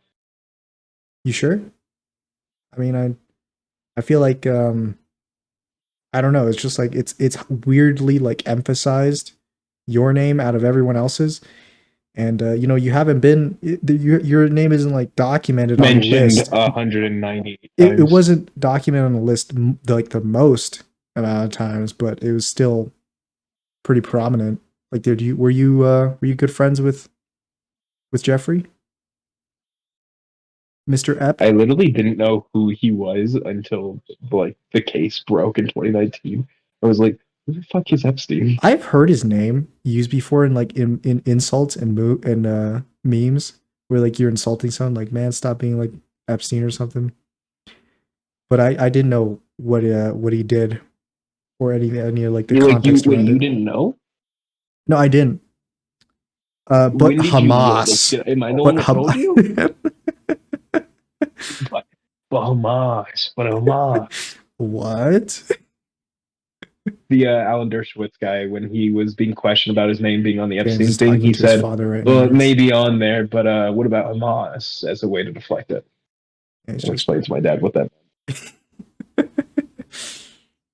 You sure? I mean, I feel like I don't know. It's just like it's weirdly like emphasized your name out of everyone else's, and you haven't been your name isn't like documented on the Mentioned list. 190 It times. wasn't documented on the list like the most amount of times, but it was still pretty prominent. Like, did you were you good friends with Jeffrey? Mr. Ep. I literally didn't know who he was until like the case broke in 2019. I was like, who the fuck is Epstein? I've heard his name used before in like in insults and memes where like you're insulting someone like man stop being like Epstein or something. But I didn't know what he did or any of like the You like you context wait, around you it. didn't know? No, I didn't. But When did you know? Like, Hamas. am I the one But that told you? Hamas. But Hamas, but Hamas. What? The Alan Dershowitz guy, when he was being questioned about his name being on the James Epstein is thing, talking he to his said, father right "Well, now. it may be on there, but what about Hamas?" as a way to deflect it. It's And just explain to my dad what that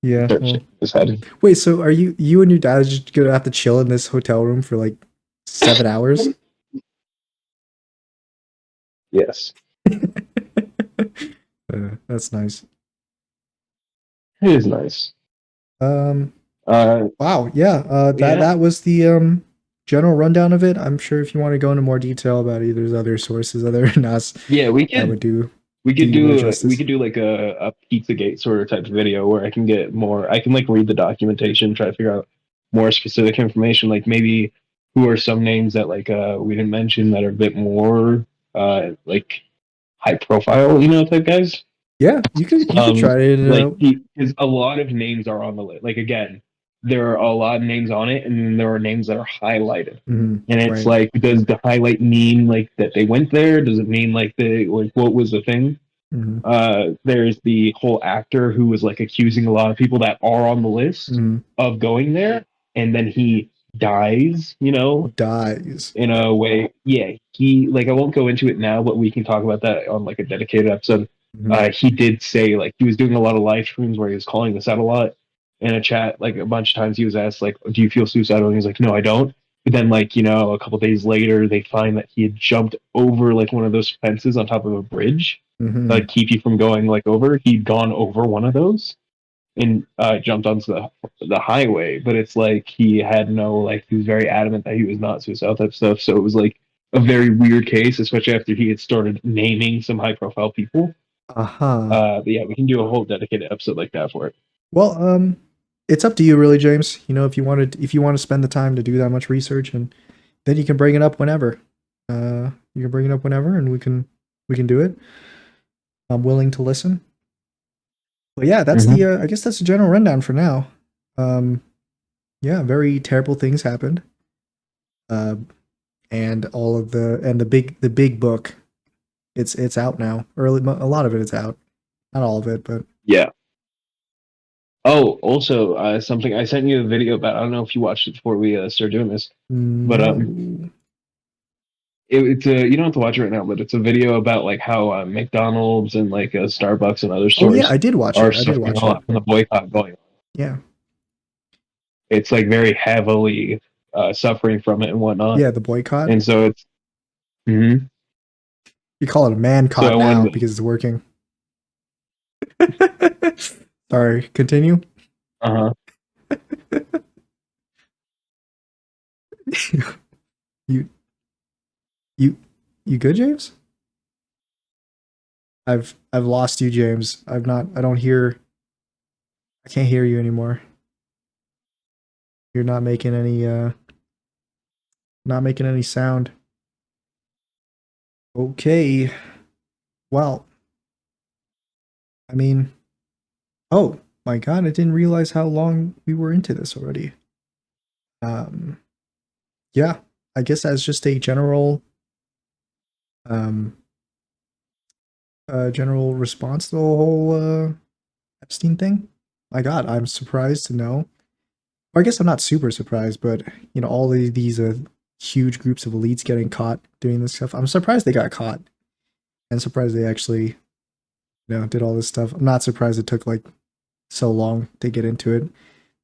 yeah. started Well, shaking his head. wait. So are you and your dad just gonna have to chill in this hotel room for like 7 hours? Yes, That's nice. it is nice. Um. Uh, Wow. Yeah. yeah, That was the general rundown of it. I'm sure if you want to go into more detail about it, there's other sources other than us yeah, that would do we could you more we justice. could do like a Pizzagate sort of type of video where I can get more. I can like read the documentation, try to figure out more specific information, like maybe who are some names that like we didn't mention that are a bit more like high profile, type guys. Yeah, you could try it. Like because a lot of names are on the list. Like again, there are a lot of names on it, and then there are names that are highlighted. And it's Right. like, does the highlight mean like that they went there? Does it mean like what was the thing? Hmm. There's the whole actor who was like accusing a lot of people that are on the list Hmm. of going there, and then he dies, Dies. in a way. Yeah, he like I won't go into it now, but we can talk about that on like a dedicated episode. Hmm. He did say like he was doing a lot of live streams where he was calling this out a lot in a chat. Like a bunch of times he was asked like, "Do you feel suicidal?" And he's like, "No, I don't." But then like a couple days later, they find that he had jumped over like one of those fences on top of a bridge to Hmm. like keep you from going like over. He'd gone over one of those and jumped onto the highway, but it's like he had no like he was very adamant that he was not suicidal type stuff. So it was like a very weird case, especially after he had started naming some high profile people. Uh-huh. But yeah, we can do a whole dedicated episode like that for it. Well, it's up to you really, James. If you want to spend the time to do that much research and then you can bring it up whenever. You can bring it up whenever and we can do it. I'm willing to listen. But yeah, that's the Mm-hmm. I guess that's the general rundown for now. Um yeah, very terrible things happened. Uh and all of the big book, it's out now. Early a lot of it is out. Not all of it, but Yeah. Oh, also something I sent you a video about. I don't know if you watched it before we started doing this, but no. it's a you don't have to watch it right now, but it's a video about like how McDonald's and like Starbucks and other Oh yeah, I stores did watch are it. I did suffering a watch it. lot from the boycott going on. Yeah. It's like very heavily suffering from it and whatnot. Yeah, the boycott. And so it's mhm. You call it a man So I caught now wanted because it's working. Sorry, continue. uh you you you good, James? I've lost you, James. I don't hear I can't hear you anymore. You're not making any sound. Okay. Well, I mean, oh my god, I didn't realize how long we were into this already. Um yeah, I guess as just a um general response to the whole Epstein thing. My god, I'm surprised to know. Or I guess I'm not super surprised, but all these huge groups of elites getting caught doing this stuff. I'm surprised they got caught and surprised they actually, did all this stuff. I'm not surprised it took like so long to get into it.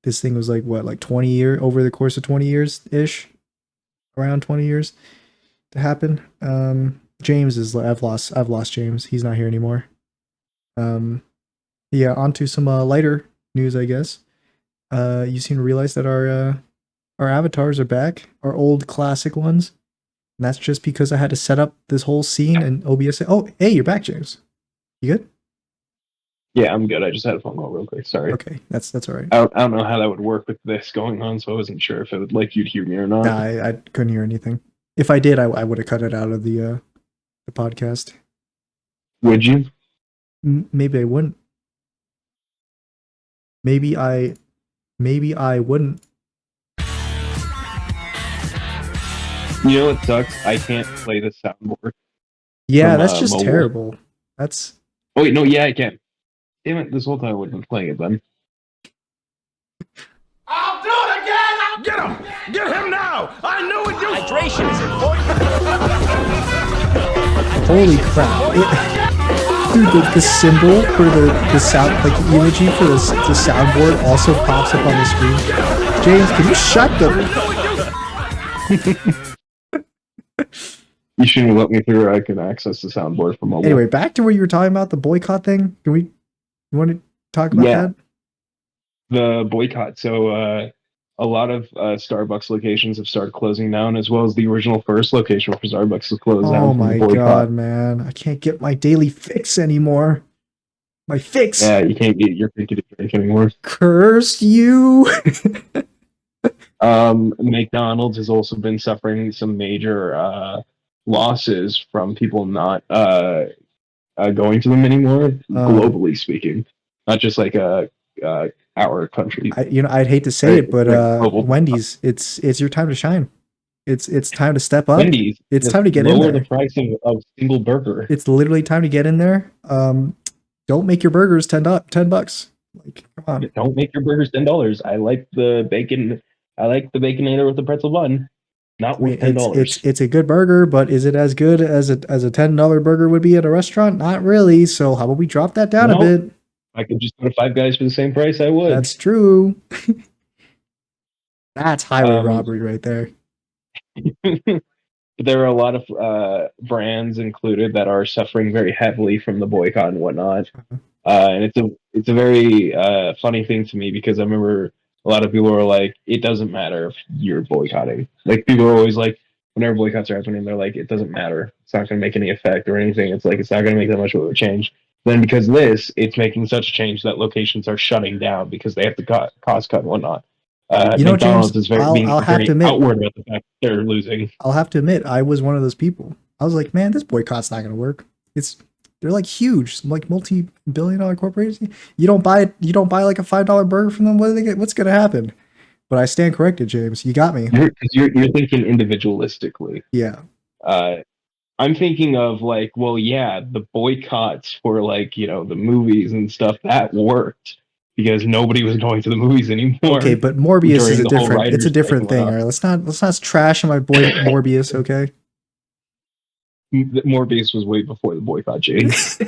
This thing was like what, like 20 years over the course of 20 years ish, around 20 years to happen. James is I've lost James. He's not here anymore. Um, yeah, on to some lighter news, I guess. You seem to realize that our avatars are back, our old classic ones. And that's just because I had to set up this whole scene and OBS. Oh, hey, you're back, James. You good? Yeah, I'm good. I just had a phone call real quick. Sorry. Okay, that's all right. I don't know how that would work with this going on, so I wasn't sure if it would like you'd hear me or not. Nah, I couldn't hear anything. If I did, I would have cut it out of the podcast. Would you? Maybe I wouldn't. Maybe I wouldn't. You know what sucks? I can't play the soundboard. Yeah, From, that's just mobile. terrible. That's. Oh wait, no, yeah, I can. Damn it! This whole time I would have been playing it then. I'll do it again! Get him! Get him now! I knew it! Hydration is important. Holy crap! Dude, the symbol for the sound, like the emoji for the soundboard, also pops up on the screen. James, can you shut the? You shouldn't have let me through. I can access the soundboard from mobile. Anyway, back to what you were talking about, the boycott thing. You want to talk about that? The boycott. So a lot of Starbucks locations have started closing down, as well as the original first location for Starbucks is closed down. Oh from my the boycott. god, man! I can't get my daily fix anymore. My fix. Yeah, you can't get your pick to drink anymore. Curse you! McDonald's has also been suffering some major losses from people not going to them anymore, globally speaking, not just like our country. I'd hate to say it, but Like Wendy's, it's your time to shine. It's time to step up. Wendy's, it's time to get in there. Lower the price of single burger. It's literally time to get in there. Don't make your burgers $10. Like, come on. Don't make your burgers $10. I like the bacon. I like the Baconator with the pretzel bun. Not worth $10. It's a good burger, but is it as good as a $10 burger would be at a restaurant? Not really. So how about we drop that down a bit? I could just go to Five Guys for the same price. I would. That's true. That's highway robbery right there. There are a lot of brands included that are suffering very heavily from the boycott and whatnot. And it's a very funny thing to me because I remember a lot of people are like, it doesn't matter if you're boycotting. Like, people are always like, whenever boycotts are happening, they're like, it doesn't matter. It's not going to make any effect or anything. It's like, it's not going to make that much of a change. Then because of this, it's making such a change that locations are shutting down because they have to cost cut and whatnot. McDonald's James, is very have to admit, outward about the fact that they're losing. I'll have to admit, I was one of those people. I was like, man, this boycott's not going to work. They're like huge, like multi-billion-dollar corporations. You don't buy like a $5 burger from them. What do they get? What's going to happen? But I stand corrected, James. You got me. You're thinking individualistically. Yeah. I'm thinking of like, well, yeah, the boycotts for like, the movies and stuff that worked because nobody was going to the movies anymore. Okay, but Morbius is it's a different thing. All right, let's not trash my boy Morbius, okay? Morbius was way before the boycott, James.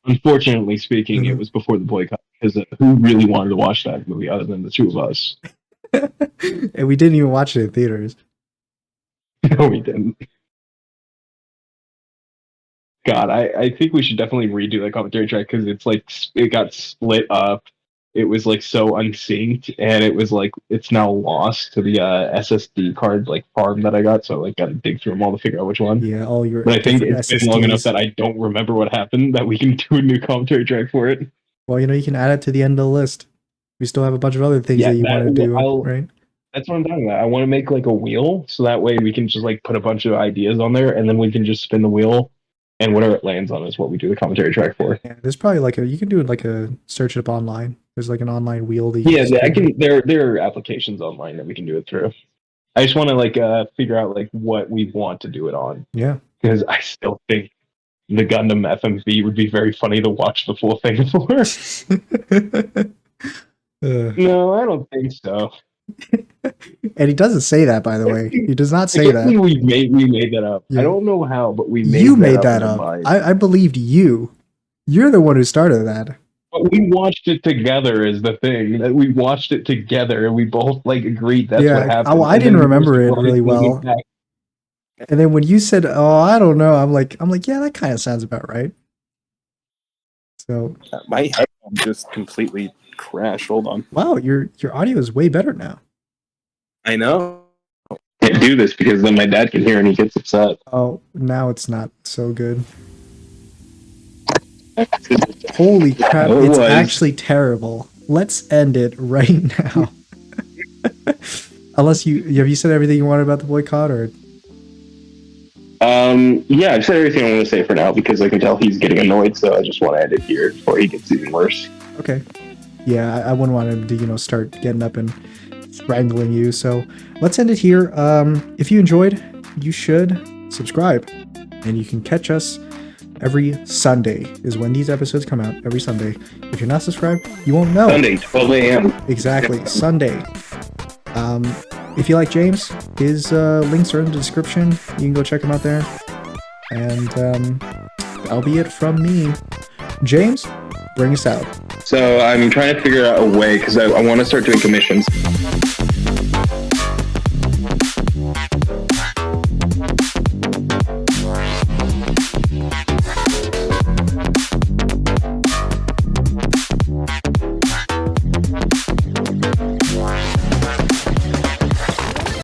Unfortunately speaking, it was before the boycott because who really wanted to watch that movie other than the two of us? And we didn't even watch it in theaters. No, we didn't. God, I think we should definitely redo that commentary track because it's like it got split up. It was like so unsynced, and it was like it's now lost to the SSD card like farm that I got. So I got to dig through them all to figure out which one. Yeah, all your. But I think it's been long enough that I don't remember what happened that we can do a new commentary track for it. Well, you can add it to the end of the list. We still have a bunch of other things that you want to do, right? That's what I'm talking about. I want to make like a wheel so that way we can just like put a bunch of ideas on there, and then we can just spin the wheel. And whatever it lands on is what we do the commentary track for. Yeah, there's probably you can do it like a search it up online. There's like an online wheel that there are applications online that we can do it through. I just want to figure out like what we want to do it on. Yeah. Because I still think the Gundam FMV would be very funny to watch the full thing for. No, I don't think so. And he doesn't say that, by the way. He does not say that. We made that up. Yeah. I don't know how, but we made that up. I believed you. You're the one who started that. But we watched it together is the thing. That we watched it together and we both agreed that's what happened. I didn't remember it really well. And then when you said, "Oh, I don't know," I'm like, yeah, that kind of sounds about right. So my headphone just completely crashed. Hold on. Wow, your audio is way better now. I know. Dude, do this because then my dad can hear and he gets upset. Oh, now it's not so good. Holy crap, Oh, it it's was. actually terrible. Let's end it right now. Unless have you said everything you wanted about the boycott, or Yeah, I've said everything I want to say for now because I can tell he's getting annoyed, so I just want to end it here before he gets even worse. okay. Yeah, I wouldn't want him to, start getting up and strangling you. So let's end it here. If you enjoyed, you should subscribe. And you can catch us every Sunday is when these episodes come out, every Sunday. If you're not subscribed, you won't know. Sunday, 12 a.m. Exactly, Sunday. If you like James, his links are in the description. You can go check him out there. And that'll be it from me. James, bring us out. So I'm trying to figure out a way because I want to start doing commissions.